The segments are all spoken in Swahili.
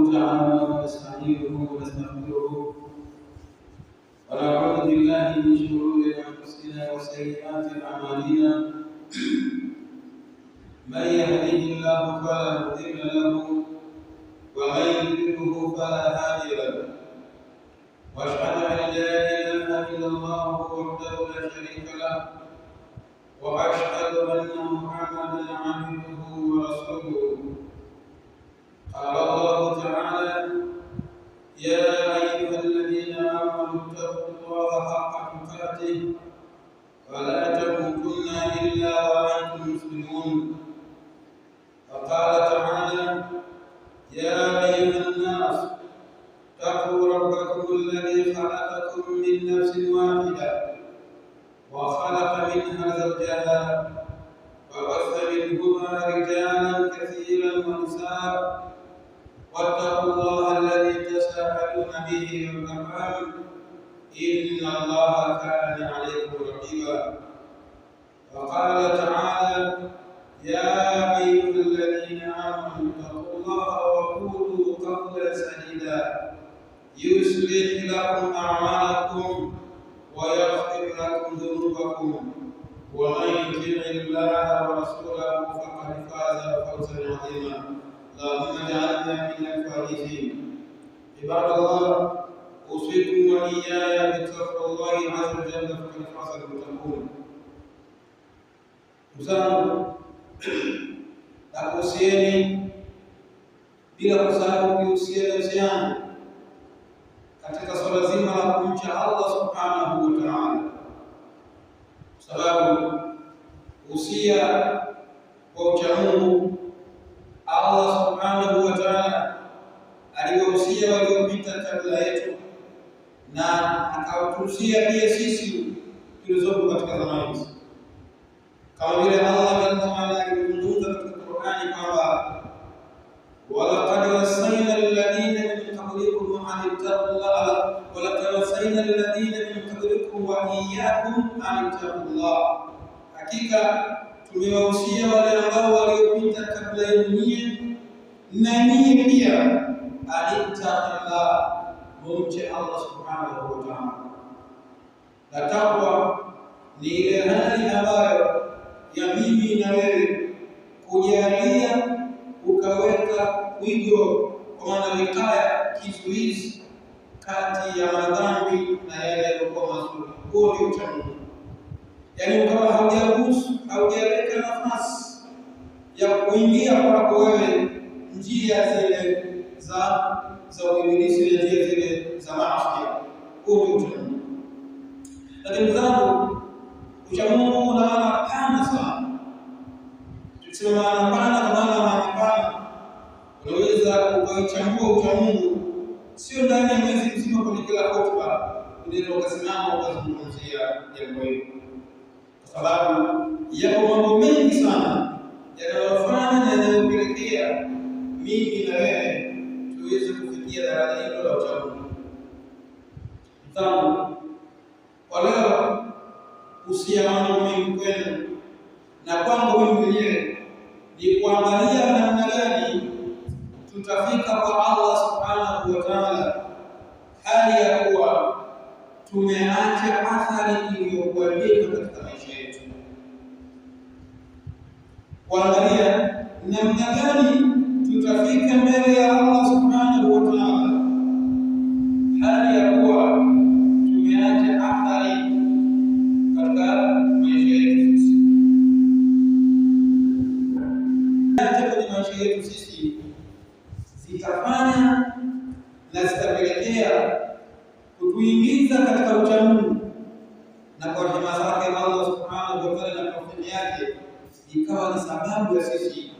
تعالى ونستعينه ونستغفره ونعوذ بالله من شرور انفسنا وسيئات اعمالنا من يهده الله فلا مضل له ومن يضلله فلا هادي له واشهد ان لا اله الا الله وحده لا شريك له واشهد ان محمدا عبده ورسوله. قال الله تعالى: يا ايها الذين امنوا اتقوا الله حق تقاته ولا تموتن الا وانتم مسلمون. وقال تعالى: يا ايها الناس اتقوا ربكم الذي خلقكم من نفس واحده وخلق منها زوجها وبث منهما رجالا كثيرا ونساء واتقوا الله الذي تساءلون به والارحام ان الله كان عليكم رقيبا. وقال تعالى: يا ايها الذين امنوا اتقوا الله وقولوا قولا سديدا يصلح لكم اعمالكم ويغفر لكم ذنوبكم ومن يطع الله ورسوله فقد فاز فوزا عظيما. اللهم اجعلنا من الفائزين. عباد الله، اوصيكم واياي بتقوى الله عز وجل فقد فاز المتقون. Mzangu, nakuhusieni bila kusahau kuhusia nafsi yangu katika swala zima la kumcha Allah subhanahu wa ta'ala, sababu usia kwa uchamungu Allah subhanahu wa ta'ala aliwahusia waliopita kabla yetu na akawatuhusia pia sisi tulizopo katika zama hizi, kama vile Allah alivyozungumza katika Qur'ani kwamba walaqad wasayna alladhina min qablikum an ittaqullaha walaqad wasayna alladhina min qablikum wa iyyakum an ittaqullah, hakika tumewahusia wale ambao waliopita kabla yenu na nyinyi pia alittaqullah, mumche Allah subhanahu wa ta'ala. Na takwa ni ile hali ambayo ya mimi na wewe kujalia ukaweka wigo kwa maana vikaya kizuizi kati ya madhambi na yale yaliyokuwa mazuri. Huo ni uchamungu, yaani ukawa haujaweka nafasi ya kuingia kwako wewe njia zile za uibilisi na njia zile za maasi. Huo ni uchamungu. Lakini zangu, uchamungu una maana pana sana. Tukisema maana pana kwa maana pana, unaweza ukaichambua uchamungu sio ndani ya mwezi mzima kwenye kila hotuba unaweza ukasimama ukazungumzia jambo hilo, kwa sababu yapo mambo mengi sana yanayofanya na yanayopelekea mimi na wewe tuweze kufikia daraja hilo la uchamungu. Mfano, kwa leo usia mambo mengi kwenu na kwangu mimi mwenyewe ni kuangalia namna gani tutafika kwa Allah subhanahu wa ta'ala hali ya kuwa tumeacha athari iliyokuwa njema katika maisha yetu. Kuangalia namna gani tutafika mbele ya Allah subhanahu wa ta'ala hali ya kuwa tumeacha athari katika maisha yetu sisi. Kwenye maisha yetu sisi zitafanya na zitapelekea kutuingiza katika uchamungu, na kwa rehema zake Allah subhanahu wa ta'ala na tawfiki yake ikawa ni sababu ya sisi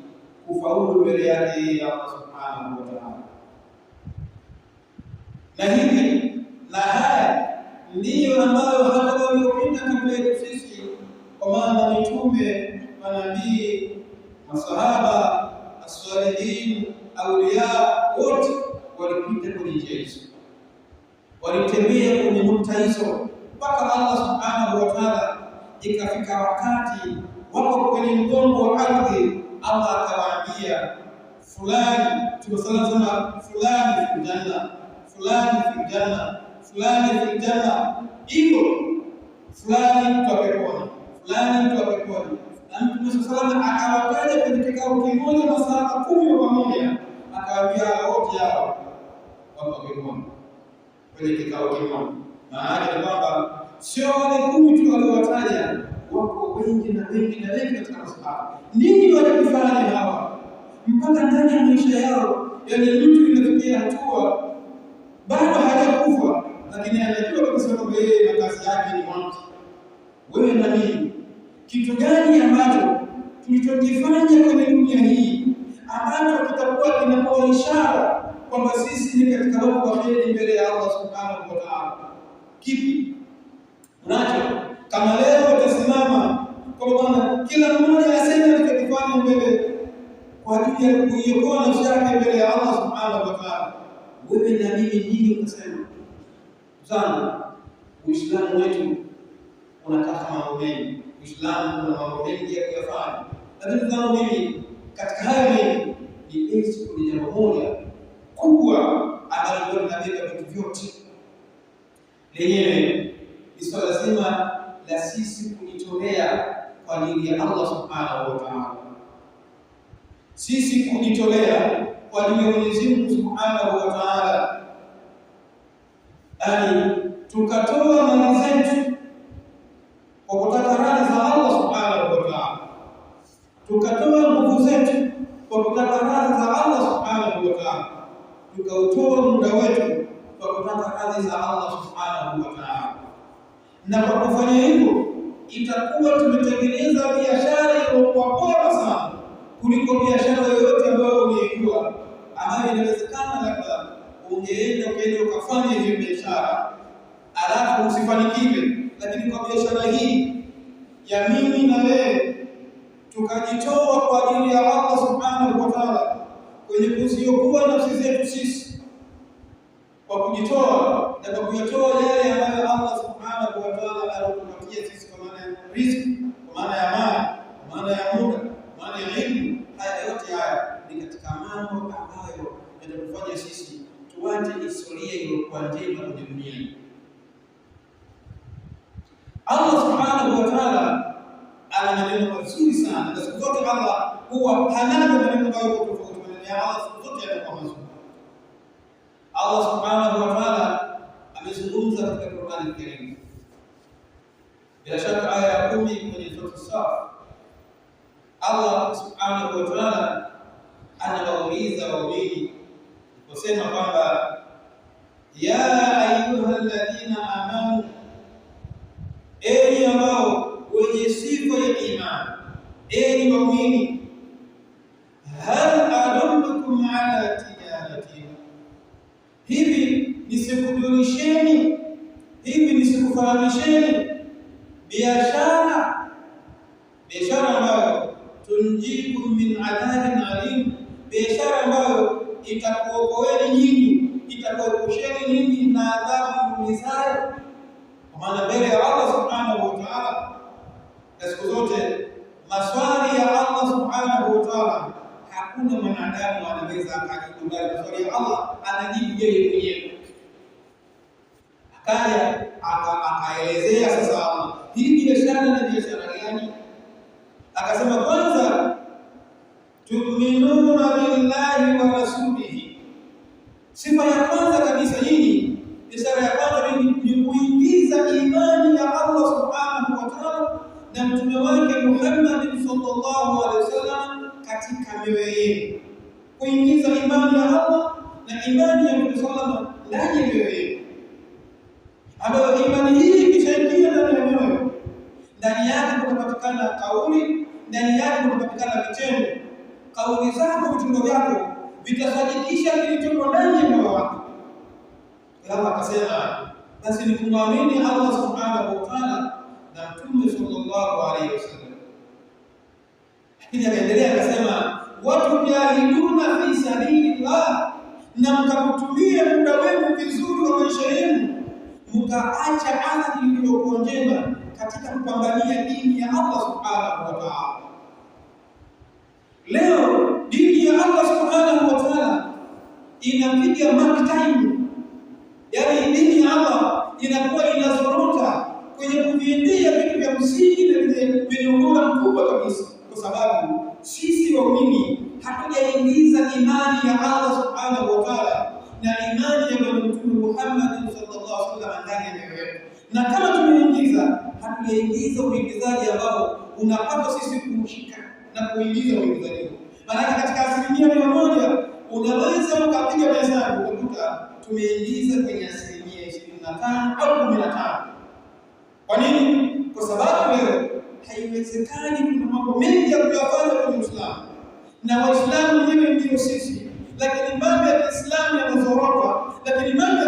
kufaulu mbele yake Allah subhanahu wa ta'ala. Na hivi na haya ndiyo ambayo hata waliopita kabla yetu sisi, kwa maana mitume, manabii, masahaba, as-salihin, awliya, wote walipita kwenye njia hizo, walitembea kwenye nukta hizo mpaka Allah subhanahu wa ta'ala ikafika wakati wako kwenye mgongo wa ardhi, Allah akawaambia fulani, tunasema fulani fil janna, fulani fil janna, fulani fil janna, hivyo fulani mtu peponi, fulani mtu peponi. Na Mtume sallallahu akawataja kwenye kikao kimoja masahaba 10 pamoja, akawaambia wote hao wako peponi kwenye kikao kimoja. Maana yake ni kwamba sio wale 10 tu waliowataja, wako wengi na wengi na wengi katika masahaba. Nini walikifanya hawa mpaka ndani ya maisha yao? Yaani mtu inafikia hatua bado hajakufa, lakini anajua kabisa kwamba yeye na kazi yake ni mauti. Wewe na mimi, kitu gani ambacho tulichokifanya kwenye dunia hii ambacho kitakuwa kinakuwa ishara kwamba sisi ni katika watu wa kheri mbele ya Allah subhanahu wa ta'ala? Kipi unacho? Kama leo utasimama kwa Bwana, kila mmoja aseme alichokifanya mbele kwa ajili ya kuiokoa nafsi yake mbele ya Allah subhanahu wa ta'ala, wewe na mimi nini utasema? Sana Uislamu wetu unataka mambo mengi. Uislamu una mambo mengi ya kuyafanya, lakini zangu mimi katika hayo mengi ni basi kuna jambo moja kubwa ambalo linabeba vitu vyote lenyewe, ni swala zima la sisi kujitolea kwa ajili ya Allah subhanahu wa ta'ala. Sisi kujitolea kwa ajili ya Mwenyezi Mungu subhanahu wa ta'ala, yani tukatoa mali zetu kwa kutaka radhi za Allah subhanahu wa ta'ala, tukatoa nguvu zetu kwa kutaka radhi za Allah subhanahu wa ta'ala, tukautoa muda wetu kwa kutaka radhi za Allah subhanahu wa ta'ala. Na kwa kufanya hivyo itakuwa tumetengeneza biashara iliyokuwa bora sana kuliko biashara yoyote ambayo umeijua, ambayo inawezekana labda ungeenda ukafanya hiyo biashara alafu usifanikiwe. Lakini kwa biashara hii ya mimi na wewe tukajitoa kwa ajili ya Allah subhanahu wa ta'ala kwenye kuziokoa nafsi zetu sisi, kwa kujitoa na kwa kuyatoa yale ambayo Allah subhanahu wa ta'ala alitupatia sisi, kwa maana ya riziki, kwa maana ya mali, kwa maana ya muda, kwa maana ya elimu. Haya yote haya ni katika mambo ambayo yanatufanya sisi tuache historia iliyokuwa njema kwenye dunia hii. Allah subhanahu wa ta'ala ana maneno mazuri sana, na siku zote Allah huwa hana maneno ambayo tofauti na Allah, siku zote yanakuwa mazuri. Allah subhanahu wa ta'ala amezungumza katika Qur'an al-Karim, bila shaka aya ya 10 kwenye sura As-Saff. Allah subhanahu wa ta'ala anawauliza waumini kusema kwamba ya ayyuhalladhina amanu, enyi ambao wenye sifa ya imani, enyi waumini, hal adullukum ala tijaratin, hivi nisikujulisheni, hivi nisikufahamisheni biashara ambayo tunjikum min adhabin alim, biashara ambayo itakuokoeni nyinyi, itakuokosheni nyinyi na adhabu iumizayo. Kwa maana mbele ya Allah subhanahu wa ta'ala, na siku zote maswali ya Allah subhanahu wa ta'ala hakuna mwanadamu anaweza akajibu, bali maswali ya Allah anajibu yeye mwenyewe. Akaja akaelezea sasa Allah hii biashara ni biashara gani. Akasema kwanza, tu'minuna billahi wa rasulihi. Sifa ya kwanza kabisa hii, biashara ya kwanza ni kuingiza imani ya Allah subhanahu wa ta'ala na mtume wake Muhammad sallallahu alaihi wasallam katika mioyo yenu, kuingiza imani ya Allah na imani ya Mtume sallallahu ndani ya mioyo yenu, ambayo imani hii ikishaingia ndani ya mioyo, ndani yake kunapatikana kauli, ndani yake kunapatikana vitendo. Kauli zako, vitendo vyako vitasadikisha kilichopo ndani ya moyo wako. Allah akasema basi ni kumwamini Allah subhanahu wa ta'ala na Mtume sallallahu alaihi wasallam. Lakini akaendelea akasema, watujahiduna fi sabilillah, na mkakutumia muda wenu vizuri wa maisha yenu, mkaacha ahadi iliyokuwa njema katika kupambania dini ya Allah subhanahu wa ta'ala. Leo dini ya Allah subhanahu wa ta'ala inapiga mark time, yaani dini ya Allah inakuwa inazorota kwenye kuviendea vitu vya msingi na vyenye ubora mkubwa kabisa, kwa sababu sisi waumini hatujaingiza imani ya Allah subhanahu wa ta'ala na imani ya Mtume Muhammad sallallahu alaihi wasallam ndani ya mioyo yetu. Na kama tumeingiza, hatujaingiza uingizaji ambao unapaswa sisi kuushika na kuingiza uingizaji huo. Maana katika 100% unaweza ukapiga hesabu ukakuta tumeingiza kwenye 25% au 15%. Kwa nini? Kwa sababu leo haiwezekani, kuna mambo mengi ya kuyafanya kwenye Uislamu na Waislamu wenyewe ndio sisi, lakini mambo ya Kiislamu yanazorota, lakini mambo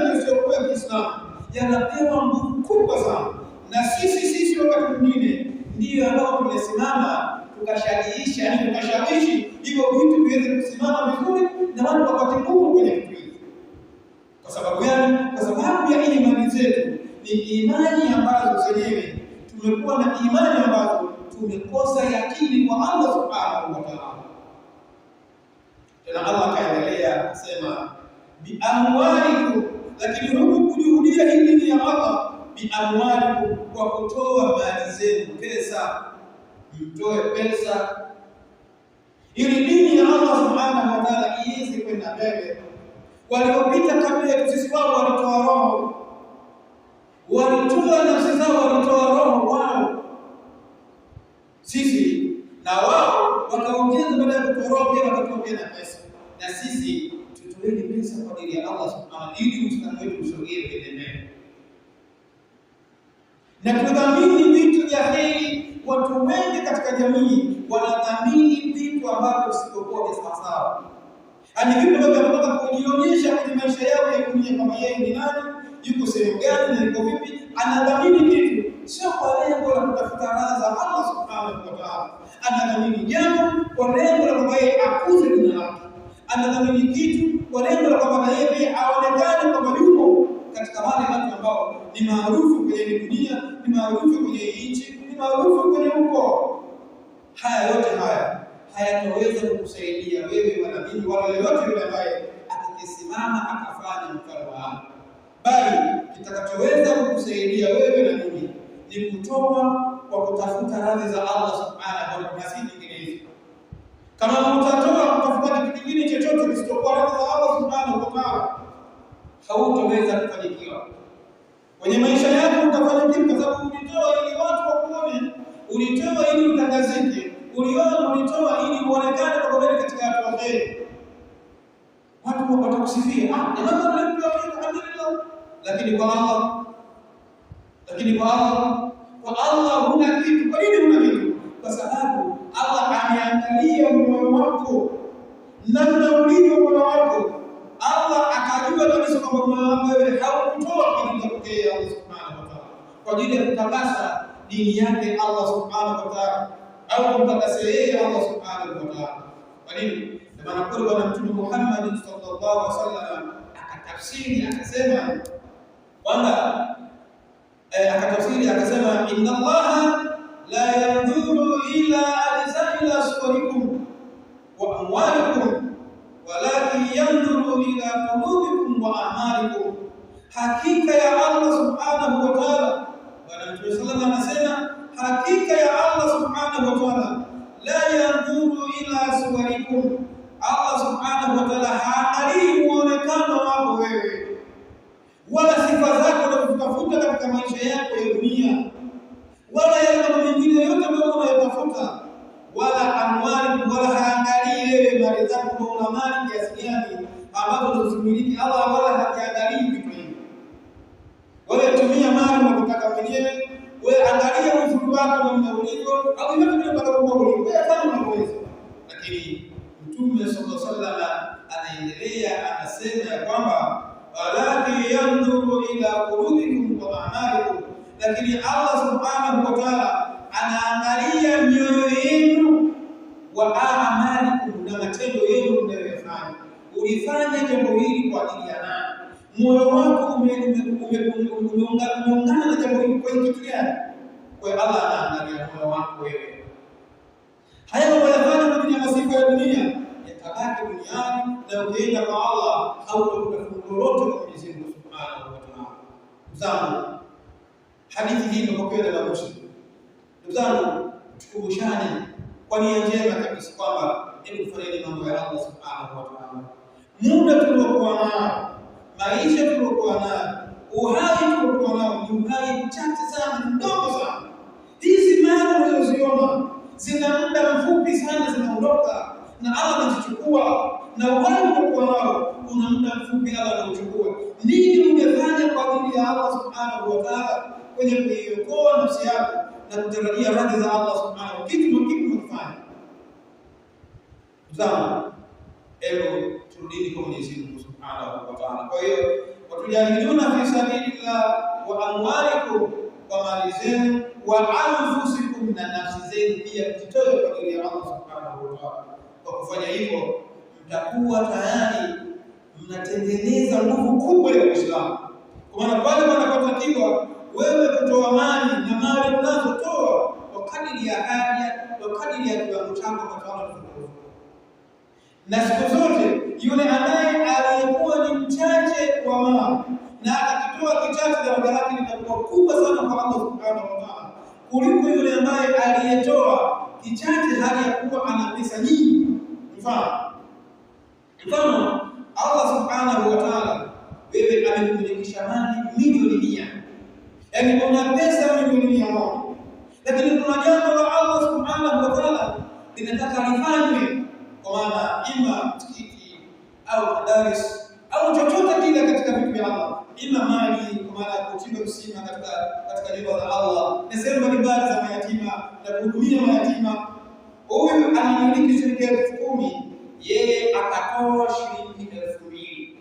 ya Kiislamu yanapewa nguvu kubwa sana, na sisi wakati mwingine ndio ambao tunasimama tukashajiisha, yani tukashawishi hivyo vitu viweze kusimama vizuri na watu wapate nguvu kwenye vitu hivi. Kwa sababu gani? Kwa sababu ya imani zetu ni imani ambazo zenyewe tumekuwa na imani ambazo tumekosa yakini kwa Allah subhanahu wa ta'ala. Tena Allah kaendelea kusema biamwalikum, lakini huku kujuhudia hii dini ya Allah biamwalikum, kwa kutoa mali zenu, pesa. Mtoe pesa ili dini ya Allah subhanahu wa ta'ala iweze kwenda mbele. Waliopita kabla yetu sisi, wao walitoa roho, walitoa nafsi zao, walitoa roho wao, sisi na wao wakaongeza, baada ya kutoa roho pia wakatoa na pesa. Na sisi tutoeni pesa kwa ajili ya Allah subhanahu, ili Uislamu wetu usogee mbele. Na tudhamini vitu vya heri. Watu wengi katika jamii wanadhamini vitu ambavyo visivyokuwa vya sawasawa, yaani vitu ambavyo wanataka kujionyesha kwenye maisha yao ya dunia kama yeye ni nani, yuko sehemu gani na yuko vipi. Anadhamini kitu sio kwa lengo la kutafuta radhi za Allah subhanahu wa ta'ala, anadhamini jambo kwa lengo la kwamba yeye akuze jina lake, anadhamini kitu kwa lengo la kwamba yeye pia aonekane kwamba yuko katika wale watu ambao ni maarufu kwenye dunia, ni maarufu kwenye nchi, ni maarufu kwenye huko. Haya yote hayataweza kukusaidia wewe wala mimi wala yoyote yule ambaye atakisimama akafanya mfano wao, bali kitakachoweza kukusaidia wewe na mimi ni kutoa kwa kutafuta radhi za Allah subhanahu wa ta'ala, si nyinginezo. Kama utatoa kutafuta kitu kingine chochote kisichokuwa radhi za Allah subhanahu wa ta'ala, hautaweza kufanikiwa kwenye maisha yako. Utafanikiwa kwa sababu ulitoa ili watu wakuone, ulitoa ili utangazike, ulitoa ili uonekane kwa kweli katika watu wa kheri, watu watakusifia, alhamdulillah. Lakini kwa Allah huna kitu. Kwa nini huna kitu? Kwa sababu Allah ameangalia moyo wako, namna ulivyo moyo wako. Allah akajua kabisa kwamba moyo wako wewe haukutoa kwa ajili ya kupokea Allah subhanahu wa ta'ala, kwa ajili ya kutakasa dini yake Allah subhanahu wa ta'ala, au kumtakasa yeye Allah subhanahu wa ta'ala. Kwa nini? Kwa maana kwa Bwana Mtume Muhammad sallallahu alaihi wasallam akatafsiri akasema kwamba inna Allah la yanzuru ila ajsadi suwarikum wa amwalikum walakin yanzuru ila qulubikum wa a'malikum. Hakika ya Allah subhanahu wa ta'ala, Bwana Mtume sallallahu alaihi wasallam anasema hakika ya Allah subhanahu wa ta'ala la yanzuru ila suwarikum, Allah subhanahu wa ta'ala haangalii muonekano wako wewe wala sifa zako unazitafuta katika maisha yako ya dunia, wala yale mambo mengine yote ambayo unayotafuta, wala amwali, wala haangalii wewe mali zako una mali kiasi gani ambazo unazimiliki. Allah wala haangalii vitu hivi. Wewe tumia mali unataka mwenyewe, wewe angalia uzuri wako na ulivyo, au yote unataka kuboresha, wewe fanya unaweza. Lakini Mtume sallallahu alaihi wasallam anaendelea anasema ya kwamba walakin yanzuru ila qulubikum wa a'malikum, lakini Allah subhanahu wa ta'ala anaangalia mioyo yenu, wa a'malikum, na matendo yenu mnayofanya. Ulifanya jambo hili kwa ajili ya nani? Moyo wako umeungana na jambo hili kwa kitu gani? Kwa Allah anaangalia moyo wako wewe. Haya unayofanya kwa ajili ya masifa ya dunia yake duniani, na ukienda kwa Allah hautakuta fungu lolote kwa Mwenyezi Mungu Subhanahu wa Ta'ala. Ndugu zangu, hadithi hii imepokewa na Muslim. Ndugu zangu, tukumbushane kwa nia njema kabisa kwamba hebu tufanye mambo ya Allah Subhanahu wa Ta'ala. Muda tuliokuwa nao, maisha tuliokuwa nayo, uhai tuliokuwa nao ni uhai mchache sana, mdogo sana. Hizi mali unazoziona zina muda mfupi sana, zinaondoka na Allah anazichukua, na uhai uliokuwa nao una muda mfupi, Allah anauchukua. Nini ungefanya kwa ajili ya Allah Subhanahu wa Ta'ala kwenye kuiokoa nafsi yako na kutarajia radhi za Allah Subhanahu? Kitu umefanya. Zama hebu turudi kwa Mwenyezi Mungu Subhanahu wa Ta'ala. Kwa hiyo watujahiduna fi sabilillah wa amwalikum, kwa mali zenu, wa anfusikum, na nafsi zenu pia mjitoe kwa ajili ya Allah Subhanahu wa Ta'ala. Kwa kufanya hivyo mtakuwa tayari mnatengeneza nguvu kubwa ya Uislamu. Kwa maana pale panapotakiwa wewe kutoa mali, na mali unazotoa kwa kadiri ya haja, kwa kadiri ya kiwango chako kwa Allah. Na siku zote yule ambaye aliyekuwa ni mchache wa mali na akitoa kichache, daraja lake litakuwa kubwa sana kwa Allah Subhanahu wa Ta'ala, kuliko yule ambaye aliyetoa kichache hali ya kuwa ana pesa nyingi. Mfano Allah Subhanahu wa Ta'ala, wewe amekumilikisha mali milioni 100, yaani una pesa milioni 100, lakini kuna jambo la Allah Subhanahu wa Ta'ala linataka lifanywe, kwa maana ima msikiti au madaris au chochote kile katika vitu vya Allah, ima mali, kwa maana kuchimba visima katika nyumba za Allah na sehemu mbalimbali za mayatima na kuhudumia mayatima. Huyu anamiliki shilingi 10,000, yeye akatoa shilingi 2,000.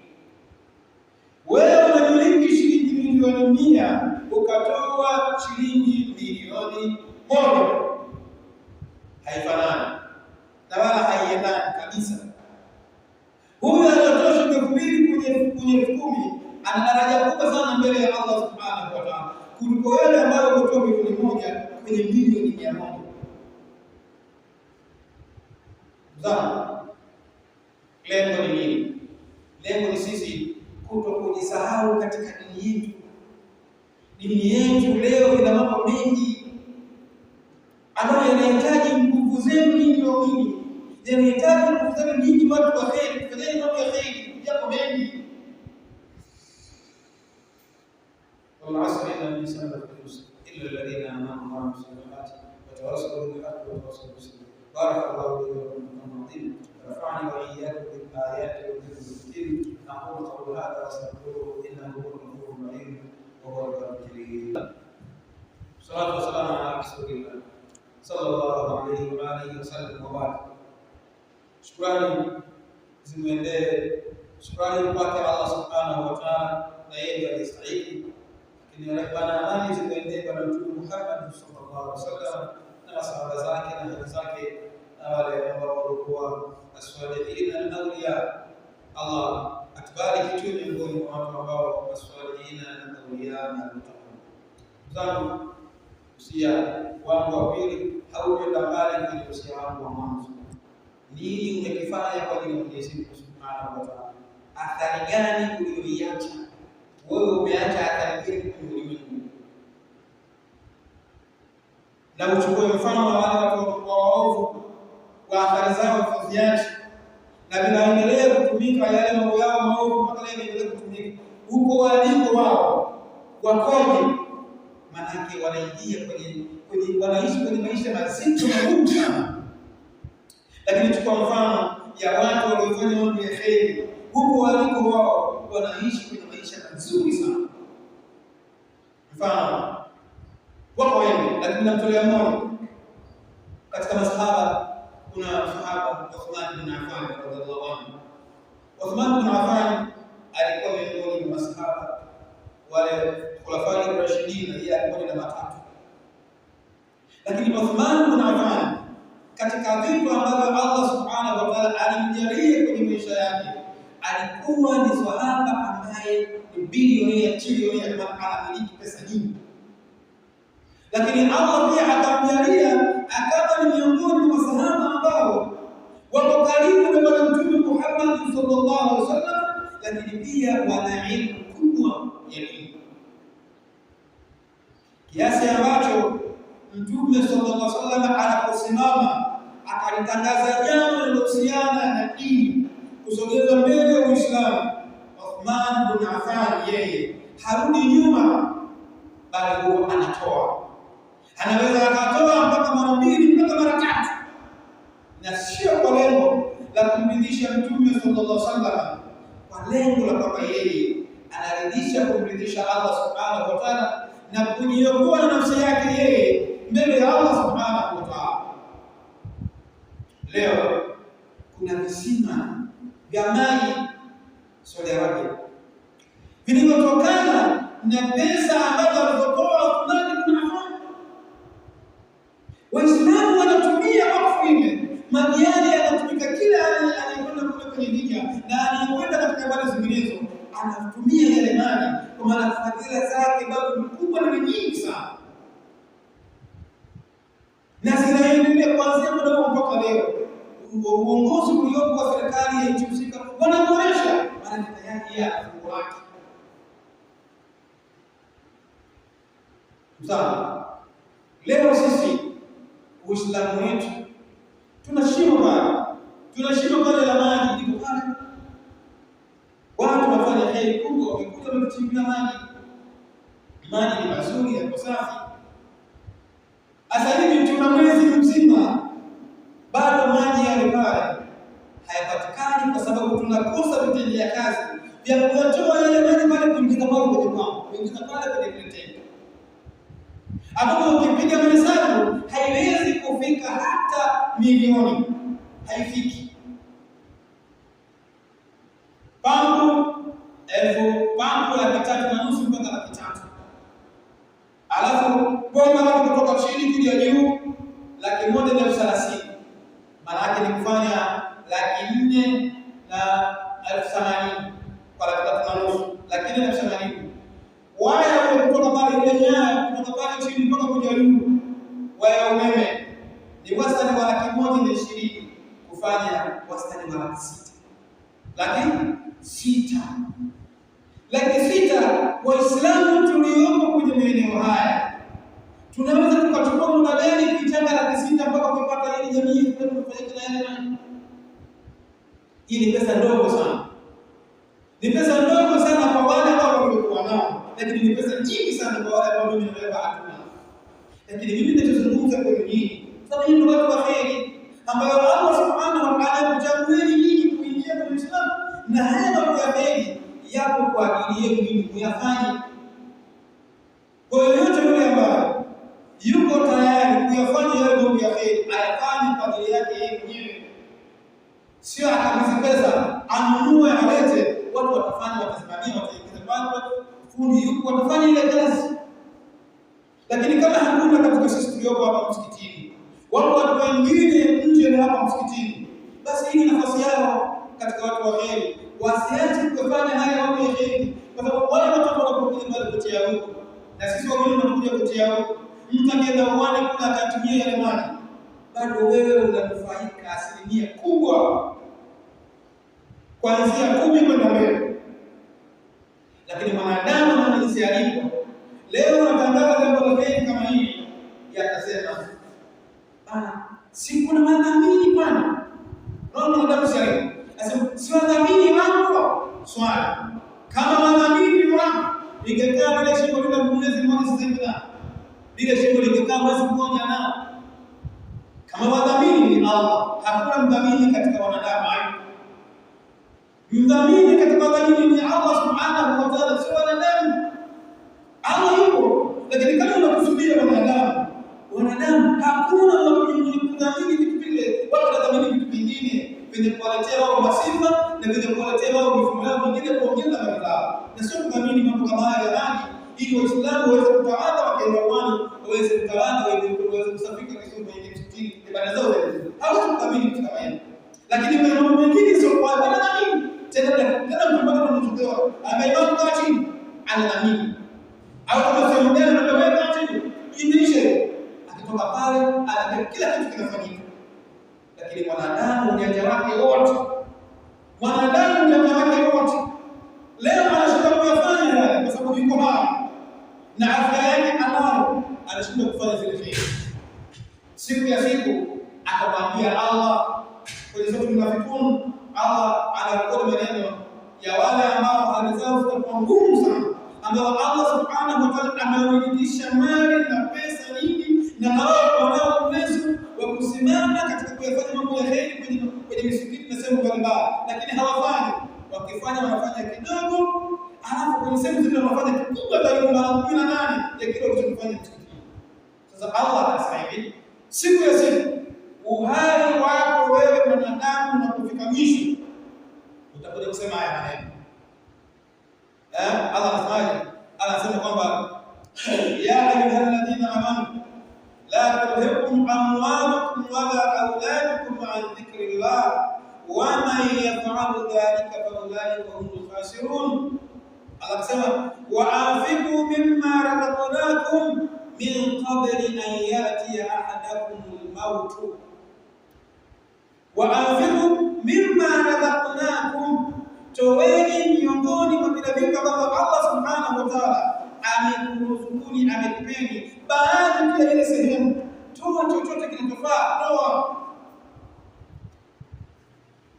Wewe unamiliki shilingi milioni 100, ukatoa shilingi milioni 1. Haifanani na wala haiendani kabisa. Huyu anatoa shilingi 2,000 kwenye 10,000 ana daraja kubwa sana mbele ya Allah Subhanahu wa Ta'ala kuliko yule ambaye anatoa milioni 1 kwenye milioni 100. Zama lengo ni nini? Lengo ni sisi kuto kujisahau katika dini yetu. Dini yetu leo ina mambo mengi ambayo yanahitaji nguvu zenu nyingi wawili, yanahitaji nguvu zenu nyingi watu wa kheri, kufanyeni mambo ya kheri, jambo mengi. Wal asri inna al-insana lafi khusr illa alladhina amanu wa amilus salihati wa tawassaw bil haqqi wa tawassaw bis sabr. Barakallahu li wa lakum fil Qur'an. رفعني وإياكم بالآيات والذكر الحكيم. أقول قولي هذا وأستغفره إنه هو الغفور الرحيم وهو البر الكريم. الصلاة والسلام على رسول الله صلى الله عليه وآله وسلم وبعد. Shukrani zimwendee, shukrani kwake Allah Subhanahu wa Ta'ala, na yeye alistahili. Lakini rehema na amani zimwendee Bwana Mtume Muhammad sallallahu alaihi wasallam na masahaba zake na hali zake na wale ambao walikuwa as-salihin al-awliya. Allah atubariki tu miongoni mwa watu ambao as-salihin al-awliya na mtaqwa. Zangu usia wangu wa pili haukwenda mbali kwenye usia wangu wa mwanzo. Nini umekifanya kwa ajili ya Mwenyezi Mungu Subhanahu wa Ta'ala? Athari gani uliyoiacha? Wewe umeacha athari gani kwenye ulimwengu? Na uchukue mfano wa wale watu waovu kwa athari zao kuziacha, na vinaendelea kutumika yale mambo yao maovu mpaka leo yanaendelea kutumika huko waliko wao wakoje. Manake wanaingia kwenye wanaishi kwenye maisha mazito magumu sana. Lakini chukua mfano ya watu waliofanya mambo ya kheri huko waliko wao, wanaishi kwenye maisha mazuri sana. Mfano wako wengi, lakini namtolea mmoja katika masahaba. Kuna sahaba Uthman bin Affan radhiallahu anhu. Uthman bin Affan alikuwa miongoni mwa masahaba wale khulafa ar-rashidin, yeye alikuwa ni namba 3. Lakini Uthman bin Affan katika vitu ambavyo Allah Subhanahu wa Ta'ala alimjalia kwenye maisha yake, alikuwa ni sahaba ambaye ni bilionea, trilionea, kama anamiliki pesa nyingi. Lakini Allah pia akamjalia akawa ni miongoni mwa masahaba ambao wako karibu na Bwana Mtume Muhammad sallallahu alaihi wasallam, lakini pia wana ilmu kubwa ya dini, kiasi ambacho Mtume sallallahu alaihi wasallam anaposimama akalitangaza jambo linalohusiana na dini, kusogeza mbele wa Uislamu, Uthman bin Affan yeye harudi nyuma, bali huwa anatoa. Anaweza akatoa mpaka mara 2 mpaka mara 3, na sio kwa lengo la kumridhisha Mtume sallallahu alaihi wasallam, kwa lengo la kwamba yeye anaridhisha kumridhisha Allah subhanahu wa ta'ala na kujiokoa na nafsi yake yeye mbele ya Allah subhanahu wa ta'ala. Leo kuna visima vya maji Saudi Arabia vilivyotokana na pesa ambazo alizotoa Uthman bin Affan. Waislamu wanatumia wakfu ile, maji yale yanatumika kila anayekwenda kule kwenye hija na anayekwenda katika ibada zinginezo, anatumia yale maji kwa maana fadhila zake bado mkubwa na nyingi sana, na zinaendelea kuanzia muda huo mpaka leo. Uongozi uliopo wa serikali ya nchi husika wanaboresha maandiko yake ya fungu lake. Sawa, leo sisi Uislamu wetu tunashindwa pale la maji liko pale, watu wafanya heri kubwa, wamekuja wamechimbia maji ni mazuri, yako safi. Sasa hivi tuna mwezi mzima bado maji yale pale hayapatikani, kwa sababu tunakosa vitendea kazi vya kuyatoa yale maji pale kuingiza pale kwenye pampu, kuingiza pale kwenye tenki, ambapo ukipiga mahesabu haiwezi kufika hata milioni, haifiki. Pampu 3.5 mpaka 3. Alafu bomba la kutoka chini kuja juu 130,000, maana yake ni kufanya 480,000 kwa 3.5, 480,000. Waya ule kutoka pale ile nyaya kutoka pale chini mpaka kuja juu, waya umeme ni wastani wa 120,000 kufanya wastani wa 600,000. 600,000 Waislamu tuliopo kwenye maeneo haya tunaweza tukachukua muda gani kuchanga 600,000 mpaka kupata ile jamii tunayofanya na yale? Hii ni pesa ndogo sana, ni pesa ndogo sana kwa wale ambao walikuwa nao, lakini ni pesa nyingi sana kwa wale ambao mimi naweka hatuna. Lakini mimi ninachozungumza kwa nini? Sababu ni watu wa kheri ambao Allah subhanahu wa ta'ala kuchagueni nyinyi kuingia kwenye Uislamu, na haya mambo ya kheri yapo kwa ajili yenu nyinyi kuyafanya. Kwa yoyote yule ambaye yuko tayari kuyafanya yale mambo ya kheri, ayafanye kwa ajili yake yeye mwenyewe, sio akabidhi pesa anunue alete, watu watafanya, watasimamia, wataingiza pale, fundi yuko watafanya ile kazi. Lakini kama hakuna katika sisi tuliopo hapa msikitini, watu wengine nje na hapa msikitini, basi hii nafasi yao katika watu wa kheri, wasiache kufanya haya mambo ya kheri, kwa sababu wale watu wanapokuja pale kutia huko na sisi wengine tunakuja kutia huko, mtu akienda uwani kula akatumia yale maji, bado wewe unanufaika asilimia kubwa kuanzia 10 kwenda mbele. Lakini mwanadamu ana jinsi alivyo. Leo natangaza jambo la kheri kama hili, yatasema bana, si kuna madhamini bwana. Naona mwanadamu sasa asema si madhamini mambo swali. Kama madhamini wangu ningekaa bila shingo bila mwezi mmoja sasa, bila shingo ningekaa mwezi mmoja nao. Kama madhamini ni Allah, hakuna mdhamini katika wanadamu. Mdhamini katika madhamini ni Allah subhanahu wa ta'ala, si wanadamu. Allah yupo, lakini kama unakusudia wanadamu hakuna mwenye kudhamini vitu vile. Watu wanadhamini vitu vingine vyenye kuwaletea wao masifa na vyenye kuwaletea wao mifumo yao mingine kuongeza maridhaa, na sio kudhamini mambo kama haya ya maji ili Waislamu waweze kutawadha, wakienda uwani waweze kutawadha, waweze kusafika vizuri kwenye msikiti, ibada zao zile. Hawezi kudhamini vitu kama hivyo. Lakini kwa mambo mengine sio kwa wanadhamini. Tena mtu mmoja anatokewa ameiona kwa chini anadhamini, au kama sio mgeni anatoweka chini imeisha, akitoka pale ana kila kitu kinafanyika. Lakini mwanadamu ujanja wake wote Mwanadamu ndio wake wote. Leo anashinda kuyafanya yale kwa sababu yuko hai na afya yake anayo, anashinda kufanya zile kheri. Siku ya siku akamwambia Allah kwenye sura Munafiqun, Allah anarekodi maneno ya wale ambao hali zao zitakuwa ngumu sana, ambao Allah subhanahu wa ta'ala amewaridhisha mali na pesa nyingi na wao wanao uwezo wa kusimama katika kuyafanya mambo ya kheri kwenye misikiti na sehemu mbalimbali, lakini hawafanyi. Wakifanya wanafanya kidogo, alafu kwenye sehemu zingine wanafanya kikubwa zaidi, mara 18 ya kile walichofanya msikitini. Sasa Allah anasema hivi, siku ya siku uhai wako wewe mwanadamu unapofika mwisho utakuja kusema haya maneno. Allah anasemaje? Anasema kwamba ya ayyuhalladhina amanu la tulhikum amwalukum wala auladukum an dhikrillah wa man yaf'alu dhalika fa ulaika humul khasirun. Allah anasema wa anfiqu mimma razaqnakum min qabli an ya'tiya ahadakumul maut wa anfiqu mimma razaqnakum, toweni miongoni mwa vile vitu ambavyo Allah subhanahu wa ta'ala amekuruzukuni, amekupeni. Baadhi ya ile sehemu, toa chochote kinachofaa, toa.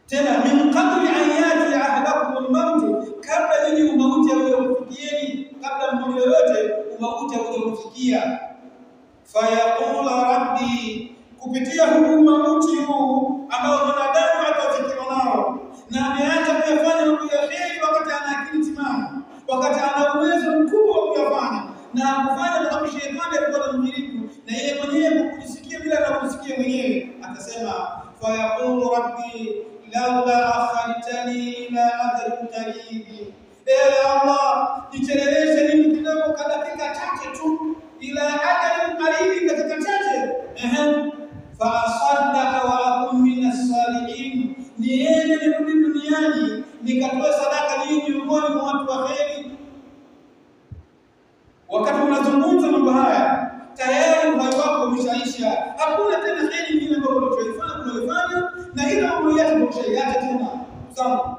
Tena min qabli an yati ahadakumul maut, kabla nyinyi mauti hayakufikieni, kabla mmoja yote mauti hayakufikia. Fayaqula rabbi, kupitia huu mauti huu ambao mwanadamu atafikiriwa nao na ameacha kuyafanya mambo ya kheri wakati ana akili timamu, wakati ana uwezo mkubwa wa kuyafanya na kufanya kwa shetani alikuwa anamjaribu na yeye mwenyewe kujisikia bila anajisikia mwenyewe, akasema fayaqulu rabbi laula akhartani ila ajalin qarib, Allah nicheleweshe mimi kidogo kwa dakika chache tu, ila ajalin qarib, dakika chache, fa asaddaqa wa akun minas salihin, niende nirudi duniani nikatoa sadaka nyingi miongoni mwa watu wa kheri. Wakati unazungumza mambo haya tayari uhai wako umeshaisha, hakuna tena kheri nyingine ambayo unaifanya na ile mambo yake umeshaiacha tena. Sawa,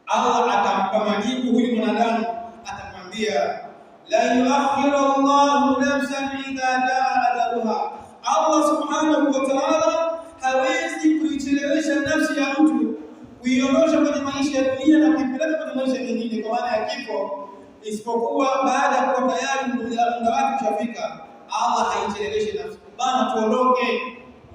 Allah atampa majibu huyu mwanadamu, atamwambia la yuakhiru Allahu nafsan idha jaa ajaluha. Allah subhanahu wa ta'ala hawezi kuichelewesha nafsi ya mtu, kuiondosha kwenye maisha ya dunia na kuipeleka kwenye maisha mengine, kwa maana ya kifo, isipokuwa baada ya kuwa tayari muda wake ushafika. Allah haicheleweshe nafsi. Bana, tuondoke,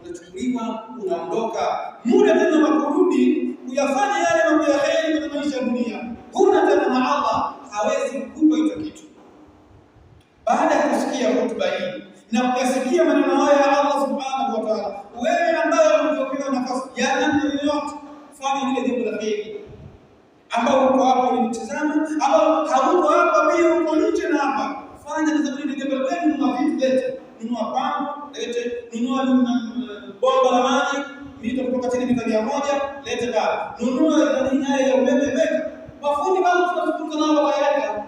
unachukuliwa, unaondoka, muda tena wa kurudi kuyafanya yale mambo ya kheri kwenye maisha ya dunia huna tena, na Allah hawezi kukupa hicho kitu. Baada ya kusikia hotuba hii na kuyasikia maneno haya ya Allah subhanahu wa ta'ala, wewe ambaye umepewa nafasi ya namna yoyote, fanya ile jambo la kheri, ambao uko hapo unitazama, ambao hauko hapa pia uko nje na hapa, fanya ile jambo la kheri. Nunua vitu, lete, nunua pambo, lete, nunua bomba la maji mito kutoka chini mita 100, lete baba, nunua nyaya ya umeme, weka mafundi bado tunazunguka nao tayari,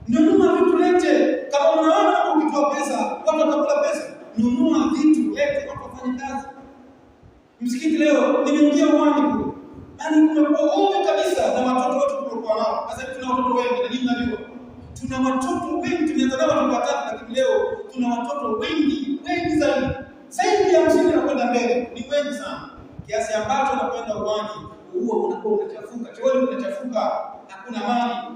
nunua vitu, lete. Kama unaona ukitoa pesa watu watakula pesa, nunua vitu, lete, watu wafanye kazi. Msikiti leo nimeingia uwanja kule, yani kumekuwa kabisa na watoto wote tulikuwa nao. Sasa tuna watoto wengi, na ninyi mnajua tuna watoto wengi, tumeanza watoto watatu, lakini leo tuna watoto wengi zaidi ya 50 na kwenda mbele, ni wengi sana, kiasi ambacho unakwenda uwanja huo unakuwa unachafuka, chooni unachafuka, hakuna maji,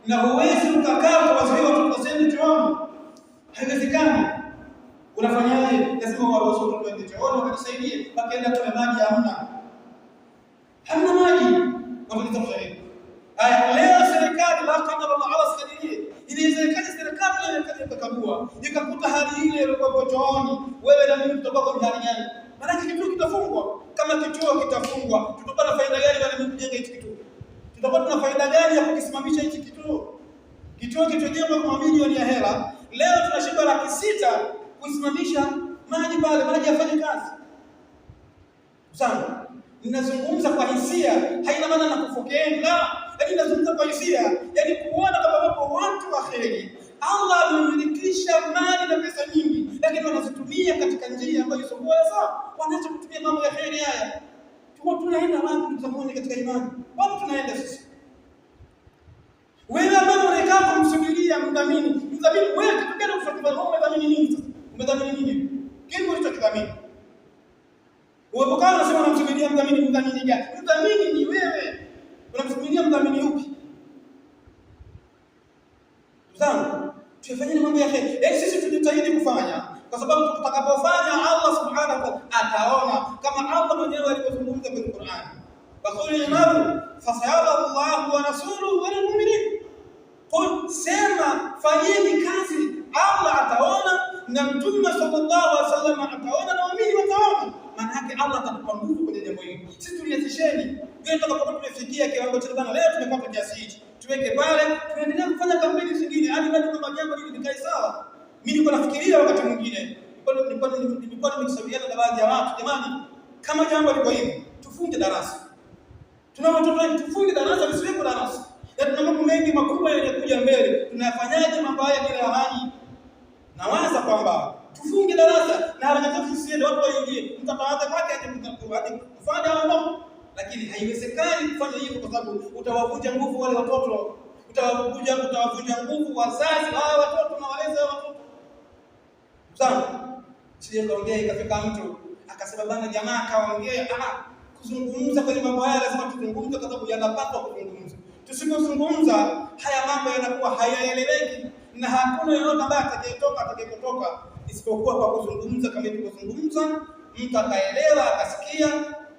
na huwezi ukakaa kwa wazee watoto wasende chooni, haiwezekani. Unafanyaje? Lazima waruhusu watoto waende chooni wakajisaidie, wakaenda kwa maji, hamna maji, watoto watafanyaje? Haya, leo serikali la kadara Allah asaidie, inawezekana serikali ile ikakagua ikakuta hali ile ilikuwa chooni, wewe na mimi tutakuwa kwa hali gani? Maana kituo kitafungwa. Kama kituo kitafungwa, tutakuwa na faida gani wale mjenga hichi kituo? Tutakuwa tuna faida gani ya kukisimamisha hichi kituo? Kituo kitojengwa kwa mamilioni ya hela, leo tunashinda 600 kusimamisha maji pale, maji yafanye kazi. Sawa, ninazungumza kwa hisia, haina maana na kufokeni, la, lakini ninazungumza kwa hisia, yani kuona kama wapo watu wa kheri, Allah amemilikisha mali na pesa nyingi, lakini wanazitumia katika njia ambayo sio sawa, wanaacha kutumia mambo ya kheri haya. Tunaenda wapi mzamuni katika imani? Wapi tunaenda sisi? Wewe ambaye unakaa kumsubiria mdhamini wewe kitu gani unachokifahamu? Umedhamini nini sasa? Umedhamini nini? Kipi ulichokidhamini? Unapokaa unasema unamsubiria mdhamini gani? Mdhamini ni wewe. Unamsubiria mdhamini upi? Zangu, tufanye mambo ya kheri. Sisi tujitahidi kufanya, kwa sababu tutakapofanya Allah subhanahu wa ta'ala ataona, kama Allah mwenyewe alivyozungumza kwenye Qur'an. Wa qul i'malu fasayara Allahu wa rasuluhu wal mu'minin. Qul, sema fanyeni kazi, Allah ataona na Mtume sallallahu alaihi wasallam ataona na waumini wataona. Maana yake Allah atatupa nguvu kwenye jambo hili. Sisi tulianzisheni. Wewe tutakapokuwa tumefikia kiwango cha bana, leo tumepata kiasi hichi, tuweke pale, tuendelee kufanya kampeni zingine hadi bado kama jambo hili likae sawa. Mimi niko nafikiria wakati mwingine, nilikuwa nimekishauriana na baadhi ya watu, jamani, kama jambo liko hivi, tufunge darasa. Tuna watoto, tufunge darasa, lisiwepo darasa. Na tuna mambo mengi makubwa yanayokuja mbele. Tunafanyaje mambo haya bila amani? Nawaza kwamba tufunge darasa na harakati zisiende, watu waingie, mtapata kwake hadi kufanya hapo. Lakini haiwezekani kufanya hivyo, kwa sababu utawavunja nguvu wale watoto, utawavunja nguvu wazazi wale watoto na walezi wale watoto. Sawa? Sije kaongea ikafika mtu akasema bana, jamaa kaongea, kuzungumza kwenye mambo haya lazima tuzungumze, kwa sababu yanapaswa kuzungumza. Tusipozungumza haya mambo yanakuwa hayaeleweki, na hakuna yeyote ambaye atakayepotoka isipokuwa kwa kuzungumza. Kama tulizungumza, mtu akaelewa akasikia.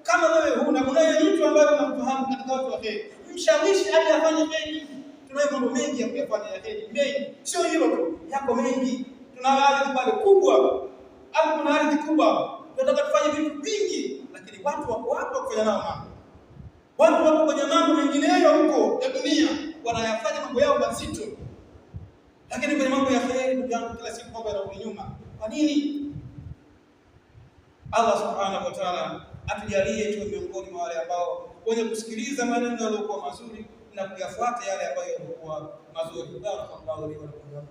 Kama wewe unaye mtu ambaye unamfahamu katika watu wa heri, mshawishi aje afanye heri. Tunayo mambo mengi ya kufanya ya heri, mengi, sio hilo tu, yako mengi. Tuna ardhi pale kubwa, hapo kuna ardhi kubwa, tunataka tufanye vitu vingi, lakini watu wako hapo kufanya nao mambo. Watu wako kwenye mambo mengineyo huko ya dunia, wanayafanya mambo yao mazito, lakini kwenye mambo ya heri, ndugu yangu, kila siku mambo yanarudi nyuma. Kwa nini? Allah subhanahu wa ta'ala atujalie tuwe miongoni mwa wale ambao wenye kusikiliza maneno yaliyokuwa mazuri na kuyafuata yale ambayo yalikuwa mazuri. Barakallahu li wa lakum wa